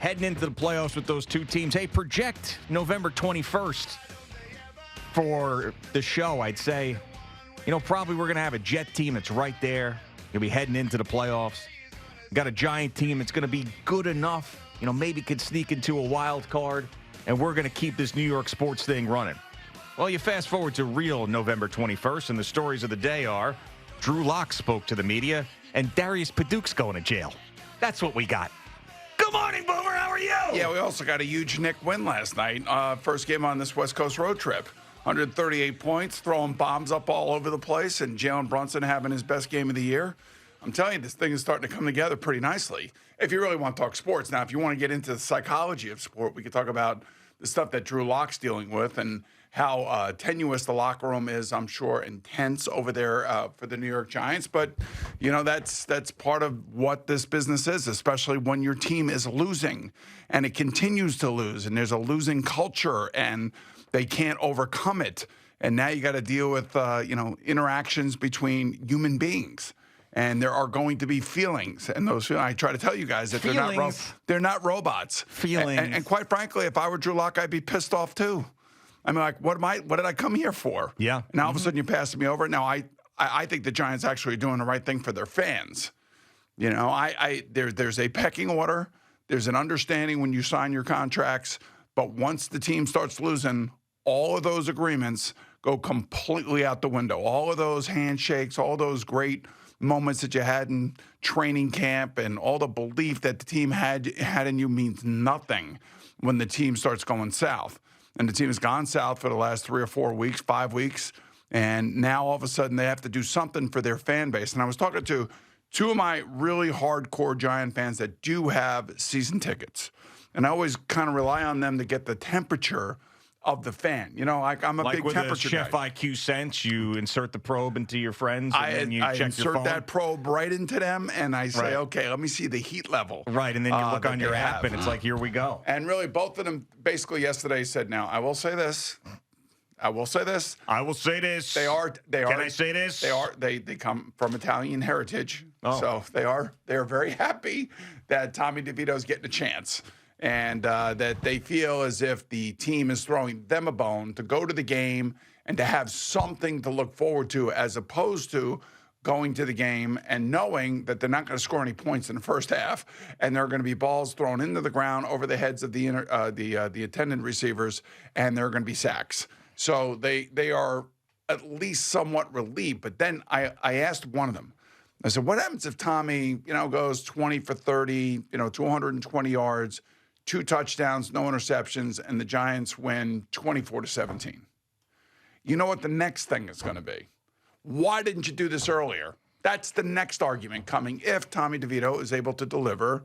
heading into the playoffs with those two teams. Hey, project November 21st for the show. I'd say, probably we're going to have a Jet team that's right there. You'll be heading into the playoffs. Got a Giant team that's going to be good enough, maybe could sneak into a wild card, and we're going to keep this New York sports thing running. Well, you fast forward to real November 21st, and the stories of the day are Drew Lock spoke to the media, and Darius Paduke's going to jail. That's what we got. Good morning, Boomer. How are you? Yeah, we also got a huge Nick win last night. First game on this West Coast road trip. 138 points, throwing bombs up all over the place, and Jalen Brunson having his best game of the year. I'm telling you, this thing is starting to come together pretty nicely. If you really want to talk sports. Now, if you want to get into the psychology of sport, we could talk about the stuff that Drew Lock's dealing with and how tenuous the locker room is, I'm sure, intense over there for the New York Giants. But, that's part of what this business is, especially when your team is losing and it continues to lose and there's a losing culture and they can't overcome it. And now you got to deal with, interactions between human beings. And there are going to be feelings. And those feelings, I try to tell you guys that they're not robots. Feelings. And quite frankly, if I were Drew Lock, I'd be pissed off too. I mean, like, what did I come here for? Yeah. Now all of a sudden you're passing me over. Now I think the Giants actually are doing the right thing for their fans. There's a pecking order. There's an understanding when you sign your contracts. But once the team starts losing, all of those agreements go completely out the window. All of those handshakes, all those great moments that you had in training camp, and all the belief that the team had in you means nothing when the team starts going south. And the team has gone south for the last 3 or 4 weeks, 5 weeks, and now all of a sudden they have to do something for their fan base. And I was talking to two of my really hardcore Giant fans that do have season tickets, and I always kind of rely on them to get the temperature of the fan. I'm a big temperature guy. Like with a Chef IQ sense, you insert the probe into your friends, and then you check your phone? I insert that probe right into them, and I say, okay, let me see the heat level. Right, and then you look on your app, and it's like, here we go. And really, both of them basically yesterday said, now, I will say this. I will say this. They are. Can I say this? They come from Italian heritage, so they are very happy that Tommy DeVito is getting a chance. And that they feel as if the team is throwing them a bone to go to the game and to have something to look forward to, as opposed to going to the game and knowing that they're not going to score any points in the first half, and there are going to be balls thrown into the ground over the heads of the attendant receivers, and there are going to be sacks. So they are at least somewhat relieved. But then I asked one of them, I said, what happens if Tommy, goes 20 for 30, 220 yards, 2 touchdowns, no interceptions, and the Giants win 24-17? You know what the next thing is going to be? Why didn't you do this earlier? That's the next argument coming if Tommy DeVito is able to deliver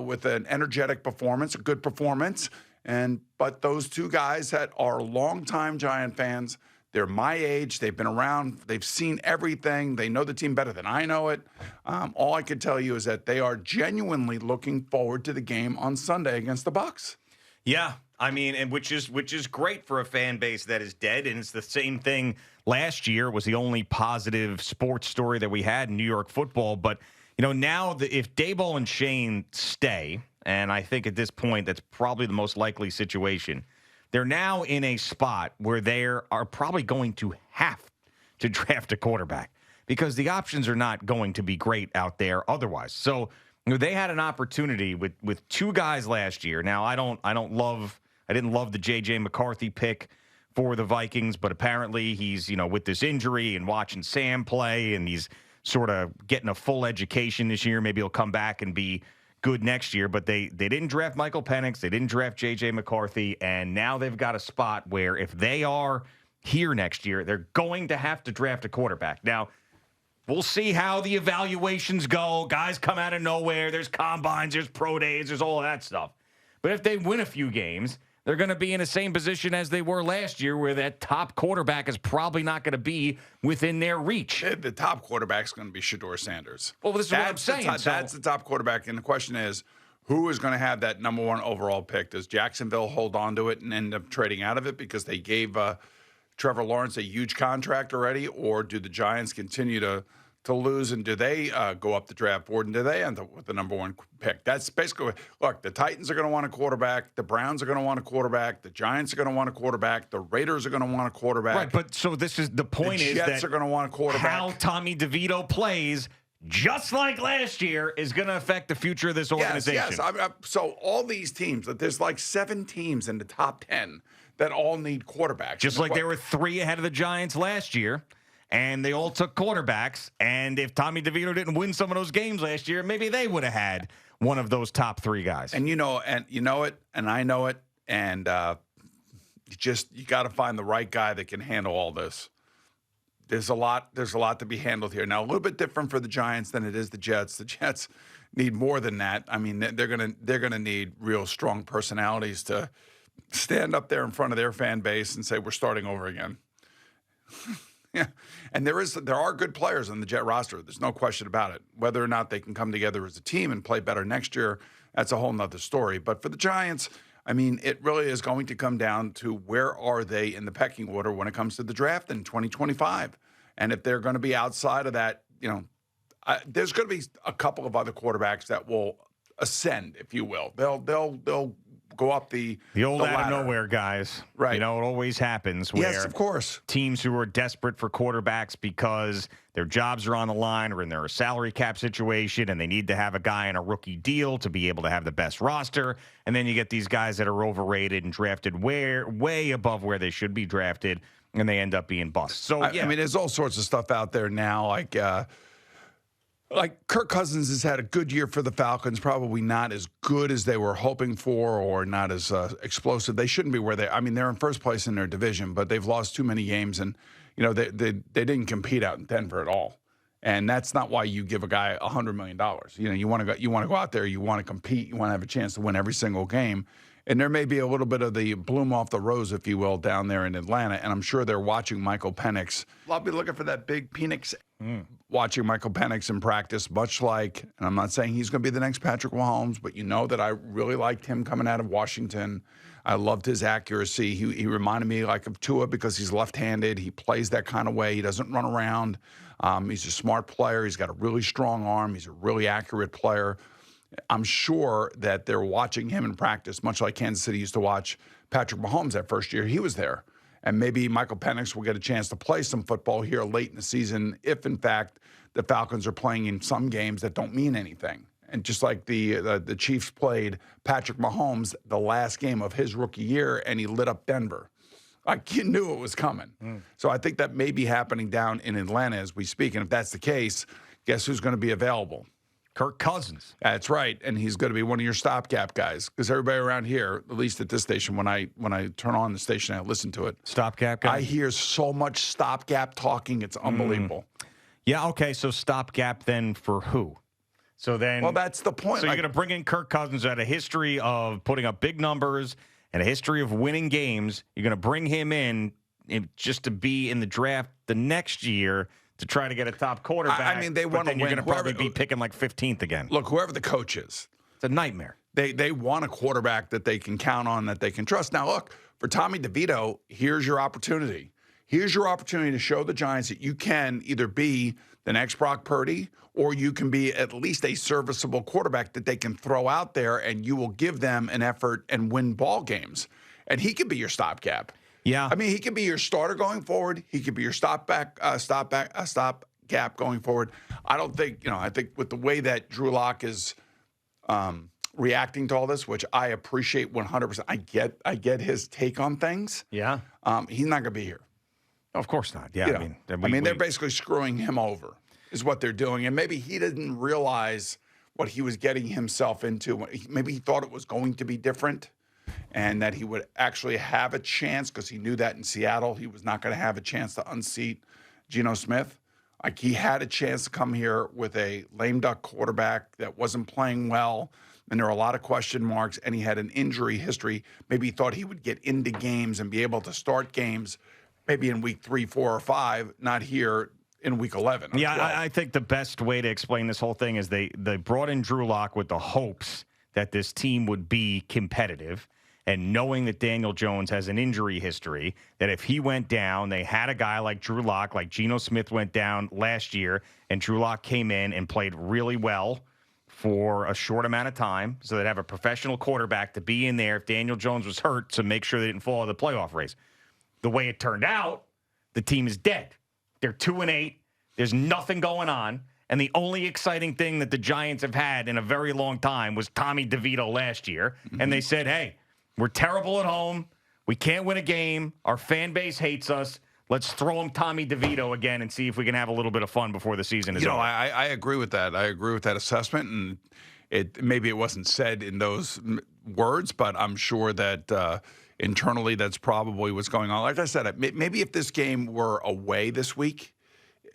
with an energetic performance, a good performance. But those two guys that are longtime Giant fans, they're my age. They've been around. They've seen everything. They know the team better than I know it. All I can tell you is that they are genuinely looking forward to the game on Sunday against the Bucs. Yeah, I mean, and which is great for a fan base that is dead. And it's the same thing last year. Was the only positive sports story that we had in New York football. But now if Daboll and Shane stay, and I think at this point that's probably the most likely situation, they're now in a spot where they are probably going to have to draft a quarterback because the options are not going to be great out there otherwise. So they had an opportunity with 2 guys last year. Now I didn't love the J.J. McCarthy pick for the Vikings, but apparently he's with this injury and watching Sam play, and he's sort of getting a full education this year. Maybe he'll come back and be good next year, but they didn't draft Michael Penix. They didn't draft J.J. McCarthy, and now they've got a spot where if they are here next year, they're going to have to draft a quarterback. Now, we'll see how the evaluations go. Guys come out of nowhere. There's combines, there's pro days, there's all that stuff. But if they win a few games, they're going to be in the same position as they were last year, where that top quarterback is probably not going to be within their reach. The top quarterback is going to be Shedeur Sanders. Well, this is what I'm saying. That's the top quarterback, and the question is, who is going to have that number 1 overall pick? Does Jacksonville hold on to it and end up trading out of it because they gave Trevor Lawrence a huge contract already, or do the Giants continue to to lose, and do they go up the draft board, and do they end up with the number 1 pick? That's basically look. The Titans are going to want a quarterback. The Browns are going to want a quarterback. The Giants are going to want a quarterback. The Raiders are going to want a quarterback. Right, but so this is the point. The Jets are going to want a quarterback. How Tommy DeVito plays, just like last year, is going to affect the future of this organization. Yes. So all these teams, there's like 7 teams in the top 10 that all need quarterbacks. Just like there were 3 ahead of the Giants last year. And they all took quarterbacks. And if Tommy DeVito didn't win some of those games last year, maybe they would have had one of those top 3 guys. And you know it, and I know it, and you got to find the right guy that can handle all this. There's a lot to be handled here. Now, a little bit different for the Giants than it is the Jets. The Jets need more than that. I mean, they're gonna need real strong personalities to stand up there in front of their fan base and say we're starting over again. Yeah, and there are good players on the Jet roster. There's no question about it. Whether or not they can come together as a team and play better next year, that's a whole nother story. But for the Giants, I mean, it really is going to come down to where are they in the pecking order when it comes to the draft in 2025. And if they're going to be outside of that, there's going to be a couple of other quarterbacks that will ascend, if you will. They'll go up the old the out of ladder. nowhere guys. Right. It always happens where Yes, of course. teams who are desperate for quarterbacks because their jobs are on the line or in their salary cap situation and they need to have a guy in a rookie deal to be able to have the best roster. And then you get these guys that are overrated and drafted way above where they should be drafted, and they end up being busts. So, I mean, there's all sorts of stuff out there now, like Kirk Cousins has had a good year for the Falcons, probably not as good as they were hoping for or not as explosive. They shouldn't be where they're in first place in their division, but they've lost too many games, and they didn't compete out in Denver at all. And that's not why you give a guy $100 million. You want to go out there, you want to compete, you want to have a chance to win every single game. And there may be a little bit of the bloom off the rose, if you will, down there in Atlanta. And I'm sure they're watching Michael Penix. I'll be looking for that big Penix. Watching Michael Penix in practice, much like, and I'm not saying he's going to be the next Patrick Mahomes, but that I really liked him coming out of Washington. I loved his accuracy. He reminded me like of Tua because he's left-handed. He plays that kind of way. He doesn't run around. He's a smart player. He's got a really strong arm. He's a really accurate player. I'm sure that they're watching him in practice, much like Kansas City used to watch Patrick Mahomes that first year he was there. And maybe Michael Penix will get a chance to play some football here late in the season if, in fact, the Falcons are playing in some games that don't mean anything. And just like the Chiefs played Patrick Mahomes the last game of his rookie year, and he lit up Denver. Like, you knew it was coming. So I think that may be happening down in Atlanta as we speak. And if that's the case, guess who's going to be available? Kirk Cousins. That's right, and he's going to be one of your stopgap guys because everybody around here, at least at this station, when I turn on the station, I listen to it. Stopgap guy. I hear so much stopgap talking; it's unbelievable. Yeah. Okay. So stopgap then for who? So then, well, that's the point. So you're going to bring in Kirk Cousins who had a history of putting up big numbers and a history of winning games. You're going to bring him in just to be in the draft the next year to try to get a top quarterback. I mean, they want to win. You're going to probably be picking like 15th again. Look, whoever the coach is, it's a nightmare. They want a quarterback that they can count on, that they can trust. Now, look, for Tommy DeVito, here's your opportunity. Here's your opportunity to show the Giants that you can either be the next Brock Purdy or you can be at least a serviceable quarterback that they can throw out there, and you will give them an effort and win ball games. And he could be your stopgap. Yeah. I mean, he could be your starter going forward. He could be your stopgap going forward. I don't think, I think with the way that Drew Lock is reacting to all this, which I appreciate 100%. I get his take on things. Yeah. He's not going to be here. Of course not. Yeah. They're basically screwing him over is what they're doing. And maybe he didn't realize what he was getting himself into. Maybe he thought it was going to be different, and that he would actually have a chance because he knew that in Seattle he was not going to have a chance to unseat Geno Smith. Like, he had a chance to come here with a lame duck quarterback that wasn't playing well, and there were a lot of question marks, and he had an injury history. Maybe he thought he would get into games and be able to start games maybe in week 3, 4, or 5, not here in week 11. Yeah, I think the best way to explain this whole thing is they brought in Drew Lock with the hopes that this team would be competitive. and knowing that Daniel Jones has an injury history, that if he went down, they had a guy like Drew Lock, like Geno Smith went down last year, and Drew Lock came in and played really well for a short amount of time. So they'd have a professional quarterback to be in there if Daniel Jones was hurt to make sure they didn't fall out of the playoff race. The way it turned out, the team is dead. They're 2-8. There's nothing going on. And the only exciting thing that the Giants have had in a very long time was Tommy DeVito last year. Mm-hmm. And they said, hey, we're terrible at home. We can't win a game. Our fan base hates us. Let's throw him Tommy DeVito again and see if we can have a little bit of fun before the season is over. I agree with that. I agree with that assessment. And maybe it wasn't said in those words, but I'm sure that internally that's probably what's going on. Like I said, maybe if this game were away this week,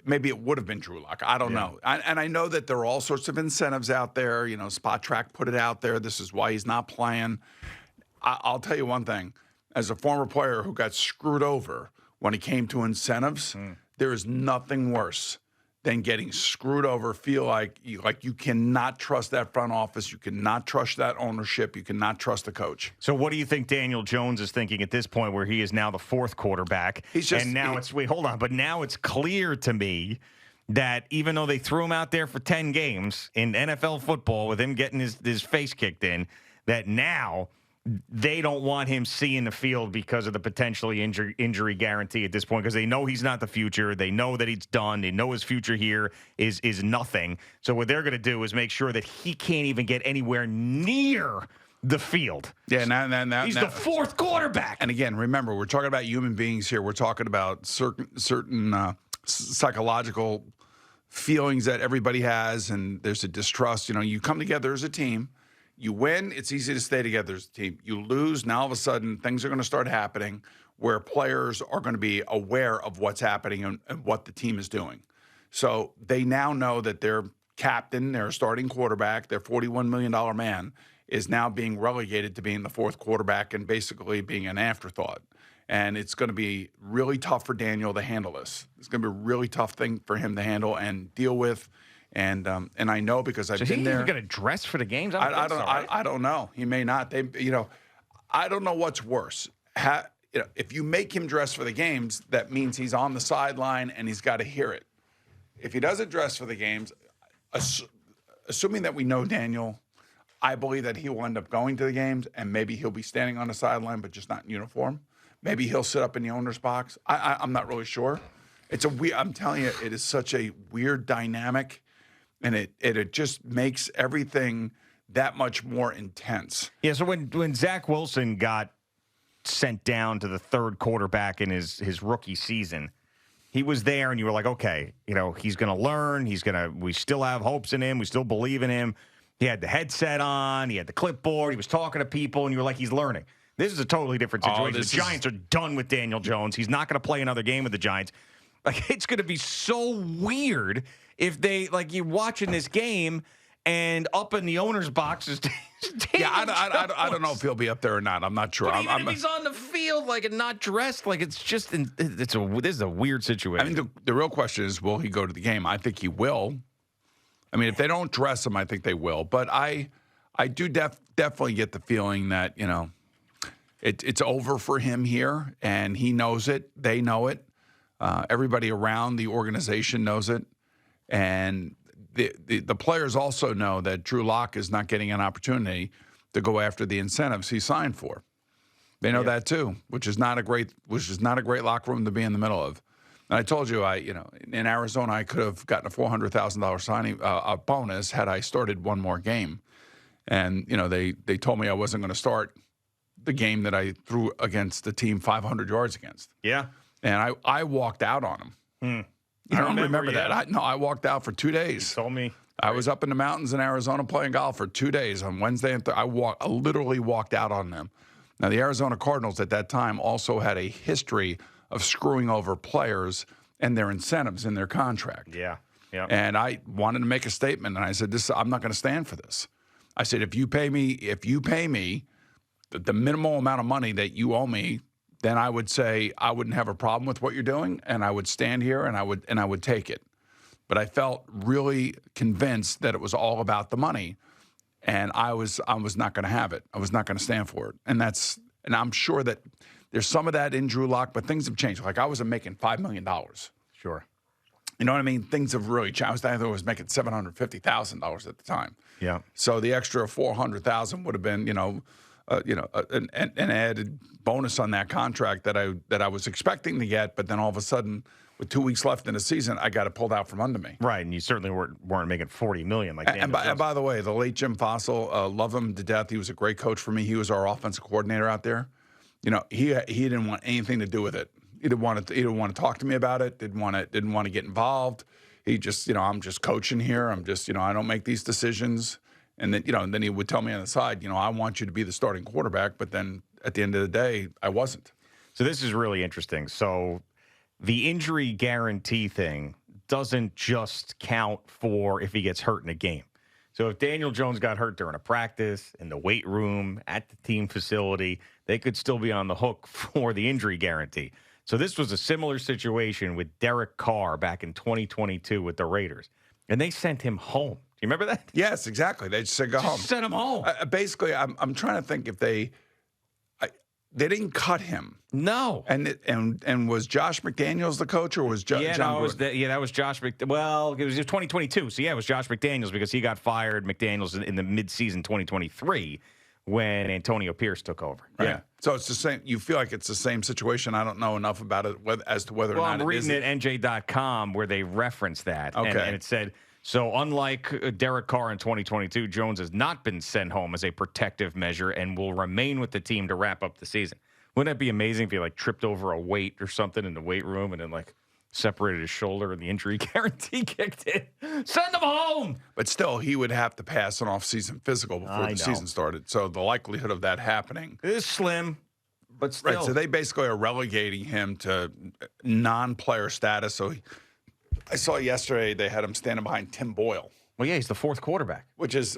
maybe it would have been Drew Lock. I don't know. And I know that there are all sorts of incentives out there. You know, Spot Track put it out there. This is why he's not playing. I'll tell you one thing. As a former player who got screwed over when it came to incentives, there is nothing worse than getting screwed over, feel like you cannot trust that front office, you cannot trust that ownership, you cannot trust the coach. So what do you think Daniel Jones is thinking at this point where he is now the fourth quarterback? But now it's clear to me that even though they threw him out there for 10 games in NFL football with him getting his face kicked in, that now they don't want him seeing the field because of the potentially injury guarantee at this point, because they know he's not the future. They know that he's done. They know his future here is nothing. So what they're going to do is make sure that he can't even get anywhere near the field. Yeah, now he's the fourth quarterback. And again, remember, we're talking about human beings here. We're talking about certain psychological feelings that everybody has, and there's a distrust. You know, you come together as a team. You win, it's easy to stay together as a team. You lose, now all of a sudden things are going to start happening where players are going to be aware of what's happening and what the team is doing. So they now know that their captain, their starting quarterback, their $41 million man is now being relegated to being the fourth quarterback and basically being an afterthought. And it's going to be really tough for Daniel to handle this. It's going to be a really tough thing for him to handle and deal with. And I know because I've been there. Is he going to dress for the games? I don't know. He may not. I don't know what's worse. If you make him dress for the games, that means he's on the sideline and he's got to hear it. If he doesn't dress for the games, assuming that we know Daniel, I believe that he will end up going to the games and maybe he'll be standing on the sideline, but just not in uniform. Maybe he'll sit up in the owner's box. I'm not really sure. I'm telling you, it is such a weird dynamic. And it just makes everything that much more intense. Yeah, so when Zach Wilson got sent down to the third quarterback in his rookie season, he was there and you were like, okay, he's going to learn. We still have hopes in him. We still believe in him. He had the headset on. He had the clipboard. He was talking to people, and you were like, he's learning. This is a totally different situation. The Giants are done with Daniel Jones. He's not going to play another game with the Giants. Like, it's going to be so weird if you're watching this game and up in the owner's box is I don't know if he'll be up there or not. I'm not sure. But even if he's on the field, and not dressed, it's just this is a weird situation. I mean, the real question is, will he go to the game? I think he will. I mean, if they don't dress him, I think they will. But I do definitely get the feeling that it's over for him here, and he knows it. They know it. Everybody around the organization knows it. And the players also know that Drew Lock is not getting an opportunity to go after the incentives he signed for. They know that too, which is not a great locker room to be in the middle of. And I told you, in Arizona, I could have gotten a $400,000 signing a bonus had I started one more game. And they told me I wasn't going to start the game that I threw against the team 500 yards against. Yeah, and I walked out on them. I don't remember that. I walked out for 2 days. You told me. I was up in the mountains in Arizona playing golf for 2 days. On Wednesday and I literally walked out on them. Now, the Arizona Cardinals at that time also had a history of screwing over players and their incentives in their contract. Yeah. And I wanted to make a statement, and I said, I'm not going to stand for this. I said, if you pay me the minimal amount of money that you owe me, then I would say I wouldn't have a problem with what you're doing, and I would stand here and I would take it. But I felt really convinced that it was all about the money. and I was not going to have it. I was not going to stand for it, and I'm sure that there's some of that in Drew Lock, but things have changed. Like I wasn't making $5 million. Sure. You know what I mean? Things have really changed. I was making $750,000 at the time. Yeah. So the extra $400,000 would have been, an added bonus on that contract that I was expecting to get, but then all of a sudden, with 2 weeks left in the season, I got it pulled out from under me. Right, and you certainly weren't making $40 million like And by the way, the late Jim Fossil, love him to death. He was a great coach for me. He was our offensive coordinator out there. He didn't want anything to do with it. He didn't want to talk to me about it. Didn't want to get involved. He just, I'm just coaching here. I'm just, I don't make these decisions. And then, and then he would tell me on the side, I want you to be the starting quarterback. But then at the end of the day, I wasn't. So this is really interesting. So the injury guarantee thing doesn't just count for if he gets hurt in a game. So if Daniel Jones got hurt during a practice, in the weight room, at the team facility, they could still be on the hook for the injury guarantee. So this was a similar situation with Derek Carr back in 2022 with the Raiders. And they sent him home. Do you remember that? Yes, exactly. They just said, go home. Sent him home. Basically, I'm trying to think if they didn't cut him. No. And was Josh McDaniels the coach, or was John Gruden? That was Josh McDaniels. Well, it was 2022. So, yeah, it was Josh McDaniels because he got fired, McDaniels, in the midseason 2023 when Antonio Pierce took over. Right? Yeah. So it's the same. You feel like it's the same situation. I don't know enough about it as to whether or not I'm reading it at NJ.com where they reference that. Okay. And it said, so unlike Derek Carr in 2022, Jones has not been sent home as a protective measure and will remain with the team to wrap up the season. Wouldn't that be amazing if he tripped over a weight or something in the weight room and then separated his shoulder and the injury guarantee kicked in? Send him home. But still, he would have to pass an off-season physical before the season started. So the likelihood of that happening is slim, but still. Right. So they basically are relegating him to non-player status. So I saw yesterday they had him standing behind Tim Boyle. Well, yeah, he's the fourth quarterback. Which is,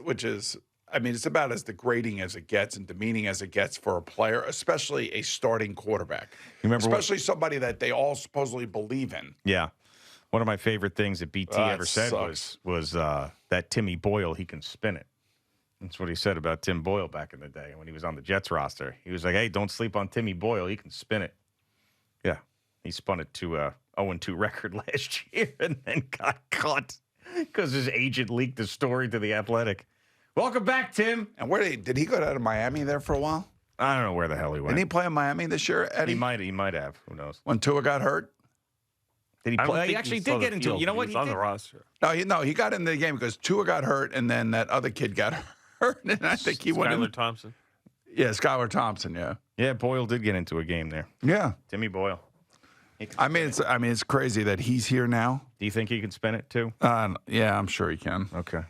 it's about as degrading as it gets and demeaning as it gets for a player, especially a starting quarterback. You remember especially somebody that they all supposedly believe in. Yeah. One of my favorite things that BT ever said was that Timmy Boyle, he can spin it. That's what he said about Tim Boyle back in the day when he was on the Jets roster. He was like, hey, don't sleep on Timmy Boyle. He can spin it. Yeah. He spun it to a 0-2 record last year and then got cut because his agent leaked the story to The Athletic. Welcome back, Tim. And did he go down to Miami there for a while? I don't know where the hell he went. Didn't he play in Miami this year, Eddie? He might have. Who knows? When Tua got hurt? Did he play? He actually did get into it. You know what? He was on the roster. No, he got into the game because Tua got hurt, and then that other kid got hurt, and I think he went in. Skylar Thompson? Yeah, Skylar Thompson, yeah. Yeah, Boyle did get into a game there. Yeah. Timmy Boyle. It's crazy that he's here now. Do you think he can spin it too? Yeah, I'm sure he can. Okay.